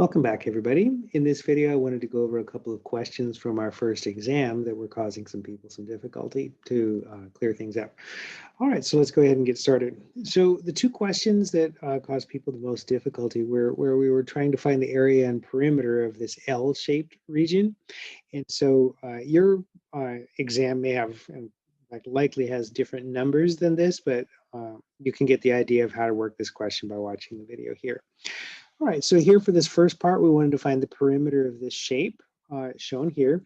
Welcome back, everybody. In this video, I wanted to go over a couple of questions from our first exam that were causing some people some difficulty to clear things up. All right, so let's go ahead and get started. So the two questions that caused people the most difficulty were where we were trying to find the area and perimeter of this L-shaped region. And so your exam may have, likely has different numbers than this, but you can get the idea of how to work this question by watching the video here. All right, so here for this first part, we wanted to find the perimeter of this shape shown here.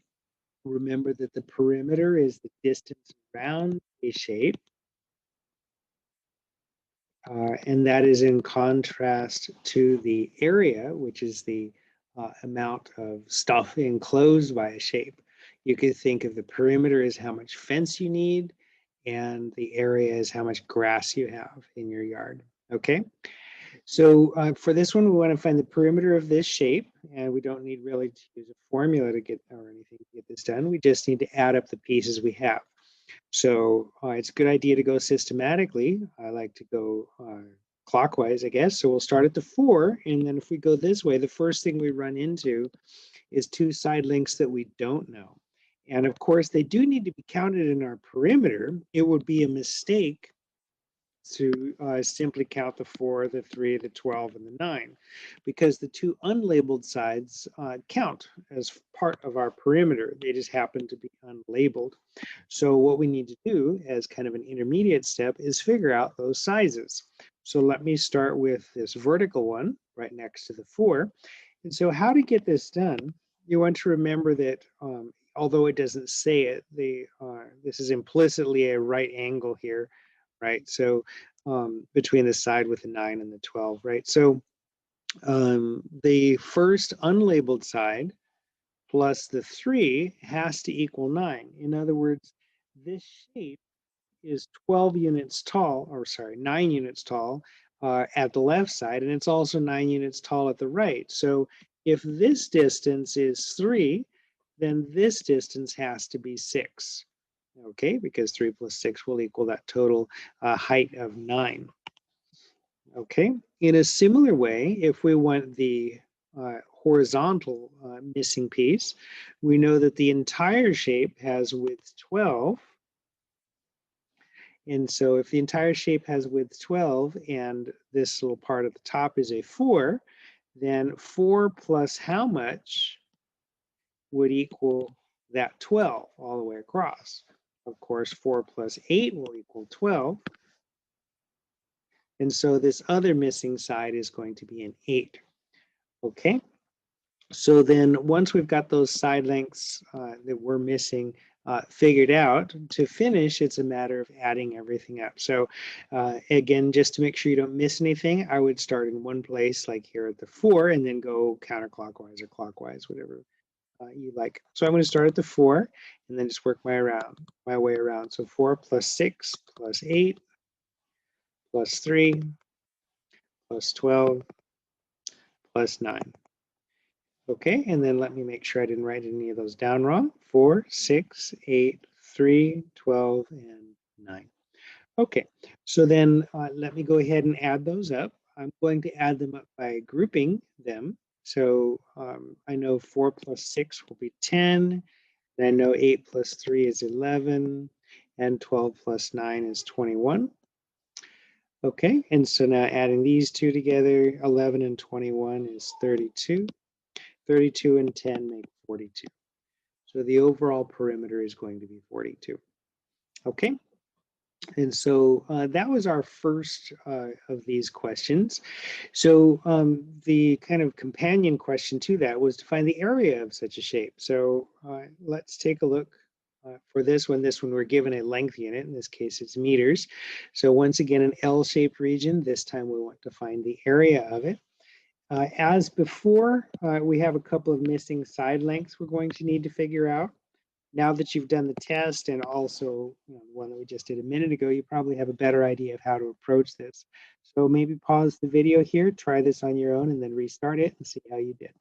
Remember that the perimeter is the distance around a shape, and that is in contrast to the area, which is the amount of stuff enclosed by a shape. You could think of the perimeter as how much fence you need, and the area is how much grass you have in your yard, okay? So for this one, we want to find the perimeter of this shape, and we don't need really to use a formula to get or anything to get this done. We just need to add up the pieces we have. So it's a good idea to go systematically. I like to go clockwise, I guess. So we'll start at the 4, and then if we go this way, the first thing we run into is 2 side lengths that we don't know. And of course, they do need to be counted in our perimeter. It would be a mistake to simply count the 4, the 3, the 12, and the 9, because the 2 unlabeled sides count as part of our perimeter. They just happen to be unlabeled. So what we need to do as kind of an intermediate step is figure out those sizes. So let me start with this vertical one right next to the 4. And so how to get this done, you want to remember that although it doesn't say it, this is implicitly a right angle here, right? So between the side with the 9 and the 12, right? So the first unlabeled side plus the 3 has to equal 9. In other words, this shape is 12 units tall, or sorry, 9 units tall at the left side, and it's also 9 units tall at the right. So if this distance is 3, then this distance has to be 6. Okay, because 3 plus 6 will equal that total height of 9. Okay, in a similar way, if we want the horizontal missing piece, we know that the entire shape has width 12. And so if the entire shape has width 12 and this little part at the top is a 4, then 4 plus how much would equal that 12 all the way across? Of course, 4 plus 8 will equal 12. And so this other missing side is going to be an 8. Okay, so then once we've got those side lengths that we're missing figured out, to finish, it's a matter of adding everything up. So again, just to make sure you don't miss anything, I would start in one place, like here at the 4, and then go counterclockwise or clockwise, whatever you like. So I'm going to start at the 4 and then just work my way around. So 4 plus 6 plus 8 plus 3 plus 12 plus 9. Okay, and then let me make sure I didn't write any of those down wrong. 4, 6, 8, 3, 12, and 9. Okay, so then let me go ahead and add those up. I'm going to add them up by grouping them. So I know 4 plus 6 will be 10. And I know 8 plus 3 is 11. And 12 plus 9 is 21. Okay, and so now adding these two together, 11 and 21 is 32. 32 and 10 make 42. So the overall perimeter is going to be 42. Okay, and so that was our first of these questions. So the kind of companion question to that was to find the area of such a shape. So let's take a look for this one. This one we're given a length unit. In this case, it's meters. So once again, an L-shaped region. This time we want to find the area of it. As before, we have a couple of missing side lengths we're going to need to figure out. Now that you've done the test and also the one that we just did a minute ago, you probably have a better idea of how to approach this. So maybe pause the video here, try this on your own, and then restart it and see how you did.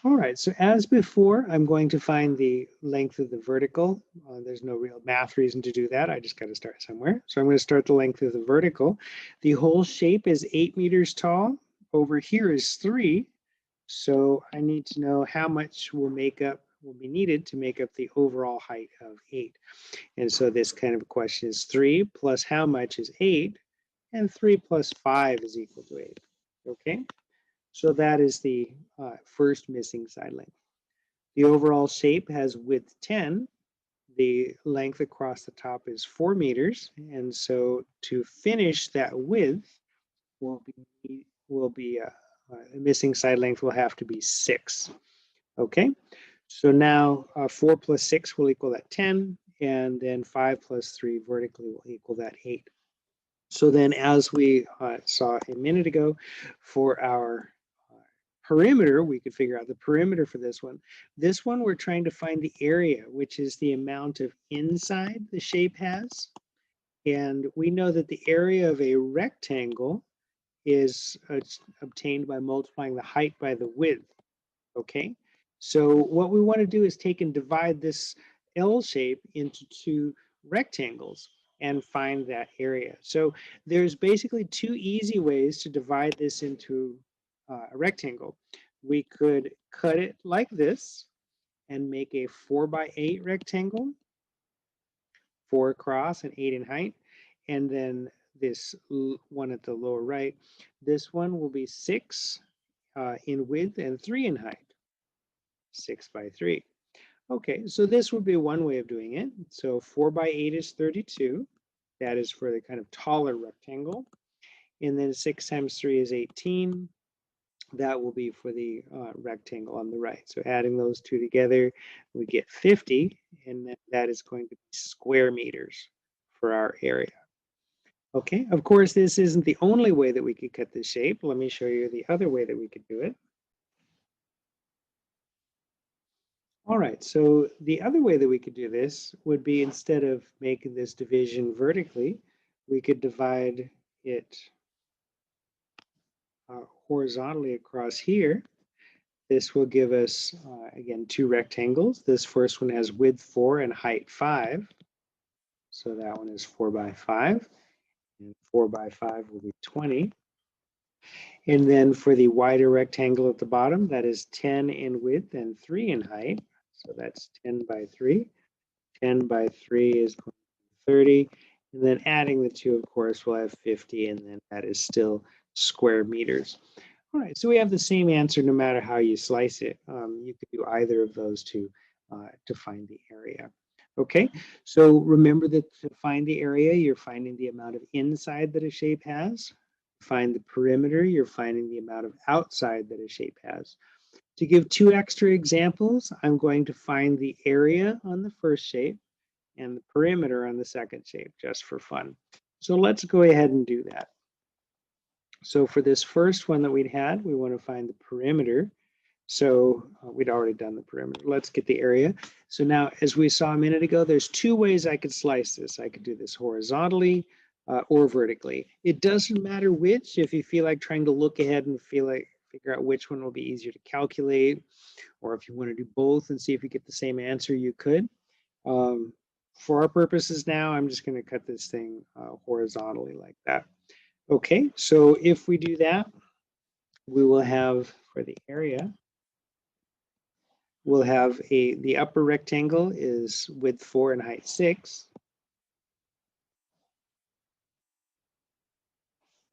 All right, so as before, I'm going to find the length of the vertical. There's no real math reason to do that. I just got to start somewhere. So I'm going to start the length of the vertical. The whole shape is 8 meters tall. Over here is 3. So I need to know how much will be needed to make up the overall height of 8. And so this kind of question is 3 plus how much is 8? And 3 plus 5 is equal to 8. Okay, so that is the first missing side length. The overall shape has width 10. The length across the top is 4 meters. And so to finish that width will be a missing side length will have to be 6. Okay, so now 4 plus 6 will equal that 10, and then 5 plus 3 vertically will equal that 8. So then, as we saw a minute ago, for our perimeter, we could figure out the perimeter for this one. This one, we're trying to find the area, which is the amount of inside the shape has. And we know that the area of a rectangle is obtained by multiplying the height by the width. Okay, so what we want to do is take and divide this L shape into 2 rectangles and find that area. So there's basically 2 easy ways to divide this into a rectangle. We could cut it like this and make a 4 by 8 rectangle, 4 across and 8 in height. And then this one at the lower right, this one will be 6 in width and 3 in height. 6 by 3. Okay, so this would be one way of doing it. So 4 by 8 is 32. That is for the kind of taller rectangle. And then 6 times 3 is 18. That will be for the rectangle on the right. So adding those two together, we get 50. And then that is going to be square meters for our area. Okay, of course, this isn't the only way that we could cut this shape. Let me show you the other way that we could do it. All right, so the other way that we could do this would be, instead of making this division vertically, we could divide it horizontally across here. This will give us, again, 2 rectangles. This first one has width 4 and height 5. So that one is 4 by 5. And 4 by 5 will be 20. And then for the wider rectangle at the bottom, that is 10 in width and 3 in height. So that's 10 by 3. 10 by 3 is 30. And then adding the two, of course, we'll have 50, and then that is still square meters. All right, so we have the same answer no matter how you slice it. You could do either of those two to find the area. Okay, so remember that to find the area, you're finding the amount of inside that a shape has. To find the perimeter, you're finding the amount of outside that a shape has. To give 2 extra examples, I'm going to find the area on the first shape and the perimeter on the second shape, just for fun. So let's go ahead and do that. So for this first one that we'd had, we want to find the perimeter. So we'd already done the perimeter. Let's get the area. So now, as we saw a minute ago, there's 2 ways I could slice this. I could do this horizontally or vertically. It doesn't matter which. If you feel like trying to look ahead and figure out which one will be easier to calculate, or if you want to do both and see if you get the same answer, you could. For our purposes now, I'm just going to cut this thing horizontally like that. Okay, so if we do that, we will have, for the area, we'll have the upper rectangle is width 4 and height 6.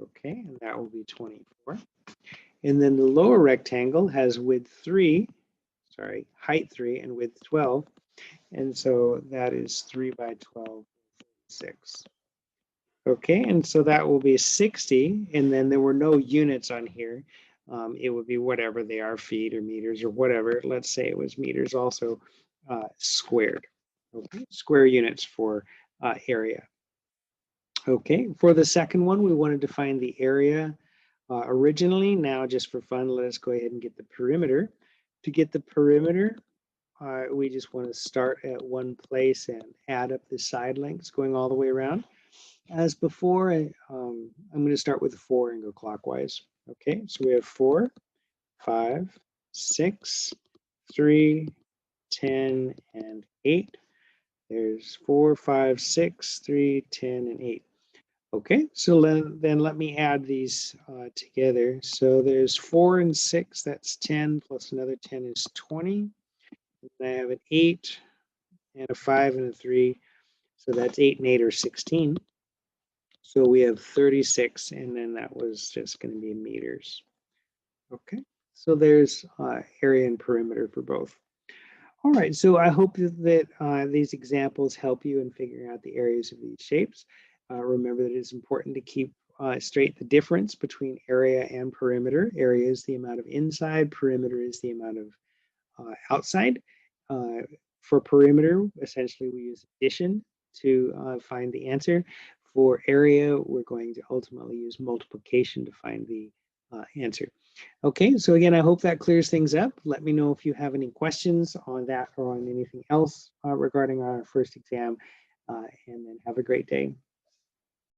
Okay, and that will be 24. And then the lower rectangle has height 3 and width 12. And so that is 3 by 12, 6. Okay, and so that will be 60, and then there were no units on here. It would be whatever they are, feet or meters or whatever. Let's say it was meters also, squared. Okay, square units for area. Okay, for the second one, we wanted to find the area originally. Now, just for fun, let us go ahead and get the perimeter. To get the perimeter, we just want to start at one place and add up the side lengths going all the way around. As before, I'm going to start with 4 and go clockwise. Okay, so we have 4, 5, 6, 3, 10, and 8. There's 4, 5, 6, 3, 10, and 8. Okay, so then let me add these together. So there's 4 and 6, that's 10, plus another 10 is 20. And I have an 8 and a 5 and a 3. So that's 8 and 8 are 16. So we have 36, and then that was just going to be meters. Okay, so there's area and perimeter for both. All right, so I hope that these examples help you in figuring out the areas of these shapes. Remember that it's important to keep straight the difference between area and perimeter. Area is the amount of inside, perimeter is the amount of outside. For perimeter, essentially we use addition to find the answer. For area, we're going to ultimately use multiplication to find the answer. Okay, so again, I hope that clears things up. Let me know if you have any questions on that or on anything else regarding our first exam, and then have a great day.